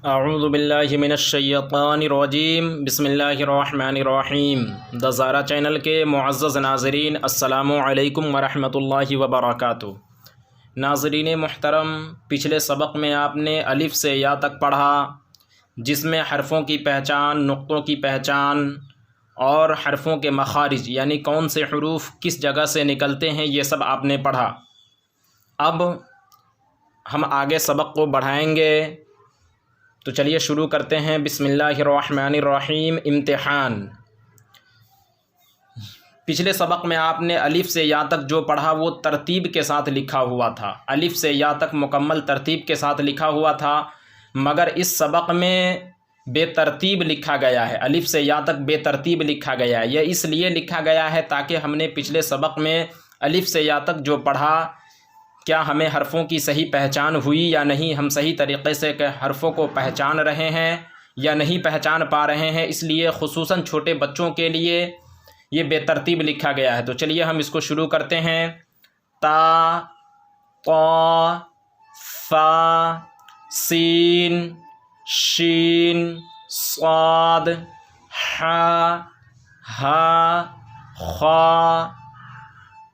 اعوذ باللہ من الشیطان الرجیم بسم اللہ الرحمن الرحیم دزارہ چینل کے معزز ناظرین السلام علیکم ورحمۃ اللہ وبرکاتہ۔ ناظرین محترم، پچھلے سبق میں آپ نے الف سے یا تک پڑھا، جس میں حرفوں کی پہچان، نقطوں کی پہچان اور حرفوں کے مخارج یعنی کون سے حروف کس جگہ سے نکلتے ہیں، یہ سب آپ نے پڑھا۔ اب ہم آگے سبق کو بڑھائیں گے، تو چلیے شروع کرتے ہیں۔ بسم اللہ الرحمن الرحیم۔ امتحان۔ پچھلے سبق میں آپ نے الف سے یا تک جو پڑھا وہ ترتیب کے ساتھ لکھا ہوا تھا، الف سے یا تک مکمل ترتیب کے ساتھ لکھا ہوا تھا، مگر اس سبق میں بے ترتیب لکھا گیا ہے، الف سے یا تک بے ترتیب لکھا گیا ہے۔ یہ اس لیے لکھا گیا ہے تاکہ ہم نے پچھلے سبق میں الف سے یا تک جو پڑھا، کیا ہمیں حرفوں کی صحیح پہچان ہوئی یا نہیں، ہم صحیح طریقے سے حرفوں کو پہچان رہے ہیں یا نہیں پہچان پا رہے ہیں، اس لیے خصوصاً چھوٹے بچوں کے لیے یہ بے ترتیب لکھا گیا ہے۔ تو چلیے ہم اس کو شروع کرتے ہیں۔ تا، طا، ثا، سین، شین، صاد، حا، ہا، خا،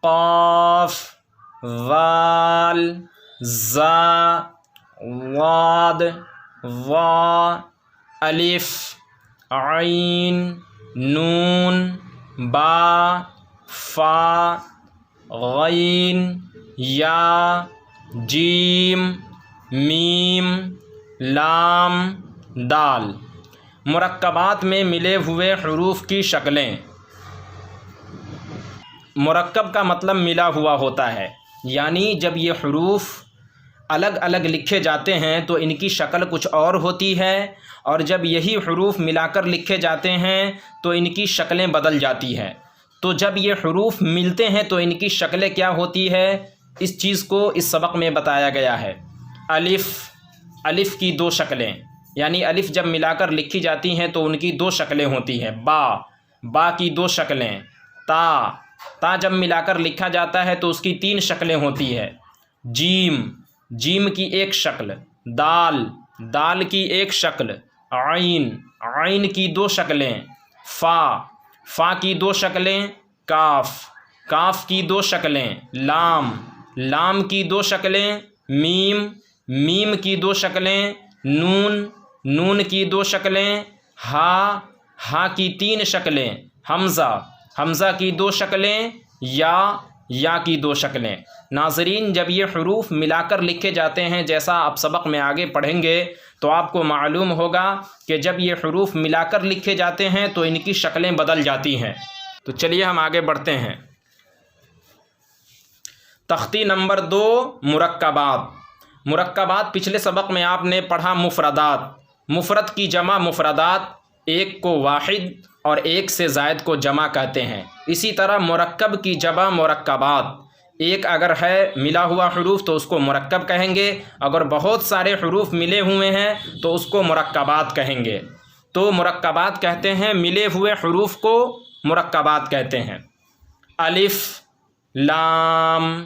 قاف، ذال، زا، ضاد، ظا، الف، عین، نون، با، فا، غین، یا، جیم، میم، لام، دال۔ مرکبات میں ملے ہوئے حروف کی شکلیں۔ مرکب کا مطلب ملا ہوا ہوتا ہے، یعنی جب یہ حروف الگ الگ لکھے جاتے ہیں تو ان کی شکل کچھ اور ہوتی ہے، اور جب یہی حروف ملا کر لکھے جاتے ہیں تو ان کی شکلیں بدل جاتی ہیں۔ تو جب یہ حروف ملتے ہیں تو ان کی شکلیں کیا ہوتی ہے، اس چیز کو اس سبق میں بتایا گیا ہے۔ الف، الف کی دو شکلیں، یعنی الف جب ملا کر لکھی جاتی ہیں تو ان کی دو شکلیں ہوتی ہیں۔ با، با کی دو شکلیں۔ تا، تا جب ملا کر لکھا جاتا ہے تو اس کی تین شکلیں ہوتی ہے۔ جیم، جیم کی ایک شکل۔ دال، دال کی ایک شکل۔ عین، عین کی دو شکلیں۔ فا، فا کی دو شکلیں۔ کاف، کاف کی دو شکلیں۔ لام، لام کی دو شکلیں۔ میم، میم کی دو شکلیں۔ نون، نون کی دو شکلیں۔ ہا، ہا کی تین شکلیں۔ حمزہ، حمزہ کی دو شکلیں۔ یا، یا کی دو شکلیں۔ ناظرین، جب یہ حروف ملا کر لکھے جاتے ہیں، جیسا آپ سبق میں آگے پڑھیں گے تو آپ کو معلوم ہوگا کہ جب یہ حروف ملا کر لکھے جاتے ہیں تو ان کی شکلیں بدل جاتی ہیں۔ تو چلیے ہم آگے بڑھتے ہیں۔ تختی نمبر 2، مرکبات۔ مرکبات پچھلے سبق میں آپ نے پڑھا مفردات۔ مفرد کی جمع مفردات، ایک کو واحد اور ایک سے زائد کو جمع کہتے ہیں۔ اسی طرح مرکب کی جمع مرکبات، ایک اگر ہے ملا ہوا حروف تو اس کو مرکب کہیں گے، اگر بہت سارے حروف ملے ہوئے ہیں تو اس کو مرکبات کہیں گے۔ تو مرکبات کہتے ہیں، ملے ہوئے حروف کو مرکبات کہتے ہیں۔ الف، لام۔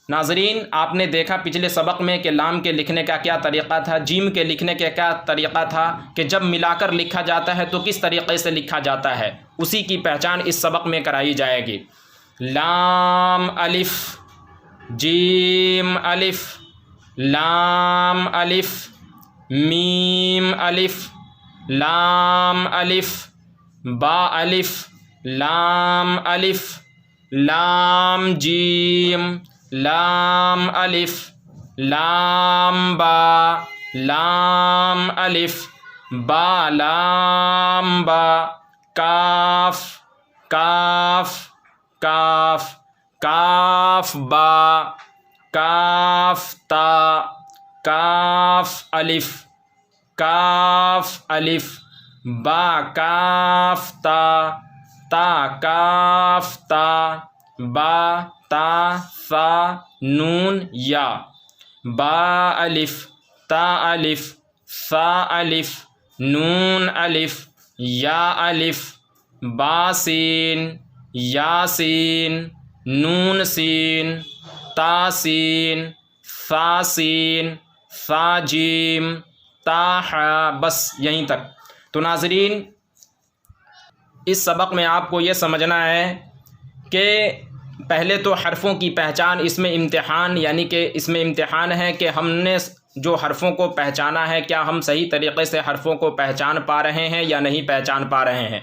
ناظرین، آپ نے دیکھا پچھلے سبق میں کہ لام کے لکھنے کا کیا طریقہ تھا، جیم کے لکھنے کا کیا طریقہ تھا، کہ جب ملا کر لکھا جاتا ہے تو کس طریقے سے لکھا جاتا ہے، اسی کی پہچان اس سبق میں کرائی جائے گی۔ لام الف، جیم الف، لام الف، میم الف، لام الف، با الف، لام الف، لام جیم، لام الف، لام با، لام الف، با لام با، کاف، کاف، کاف، کاف با، کاف تا، کاف الف، کاف الف، با کاف تا، تا کاف تا، با تا ثا، نون یا، با الف، تا الف، ثا الف، نون الف، یا الف، با سین، یاسین، نون سین، تاسین، ثاسین، ثاجیم، بس یہیں تک۔ تو ناظرین اس سبق میں آپ کو یہ سمجھنا ہے کہ پہلے تو حرفوں کی پہچان، اس میں امتحان، یعنی کہ اس میں امتحان ہے کہ ہم نے جو حرفوں کو پہچانا ہے کیا ہم صحیح طریقے سے حرفوں کو پہچان پا رہے ہیں یا نہیں پہچان پا رہے ہیں۔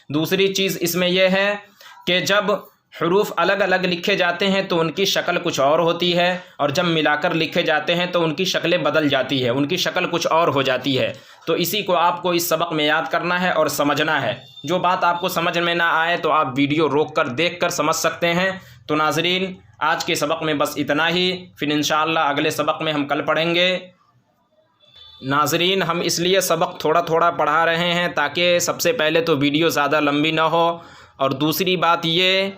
دوسری چیز اس میں یہ ہے کہ جب حروف الگ الگ لکھے جاتے ہیں تو ان کی شکل کچھ اور ہوتی ہے، اور جب ملا کر لکھے جاتے ہیں تو ان کی شکلیں بدل جاتی ہے، ان کی شکل کچھ اور ہو جاتی ہے۔ تو اسی کو آپ کو اس سبق میں یاد کرنا ہے اور سمجھنا ہے۔ جو بات آپ کو سمجھ میں نہ آئے تو آپ ویڈیو روک کر دیکھ کر سمجھ سکتے ہیں۔ تو ناظرین آج کے سبق میں بس اتنا ہی، پھر انشاءاللہ اگلے سبق میں ہم کل پڑھیں گے۔ ناظرین ہم اس لیے سبق تھوڑا تھوڑا پڑھا رہے ہیں تاکہ سب سے پہلے تو ویڈیو زیادہ لمبی نہ ہو، اور دوسری بات یہ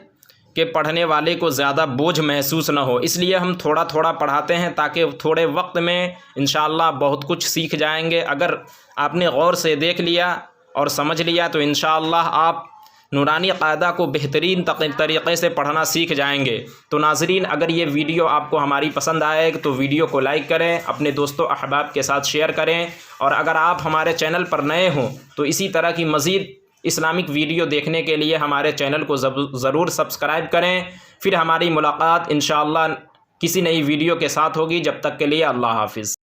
کہ پڑھنے والے کو زیادہ بوجھ محسوس نہ ہو، اس لیے ہم تھوڑا تھوڑا پڑھاتے ہیں تاکہ تھوڑے وقت میں انشاءاللہ بہت کچھ سیکھ جائیں گے۔ اگر آپ نے غور سے دیکھ لیا اور سمجھ لیا تو انشاءاللہ آپ نورانی قاعدہ کو بہترین طریقے سے پڑھنا سیکھ جائیں گے۔ تو ناظرین اگر یہ ویڈیو آپ کو ہماری پسند آئے تو ویڈیو کو لائک کریں، اپنے دوستوں احباب کے ساتھ شیئر کریں، اور اگر آپ ہمارے چینل پر نئے ہوں تو اسی طرح کی مزید اسلامک ویڈیو دیکھنے کے لیے ہمارے چینل کو ضرور سبسکرائب کریں۔ پھر ہماری ملاقات انشاءاللہ کسی نئی ویڈیو کے ساتھ ہوگی، جب تک کے لیے اللہ حافظ۔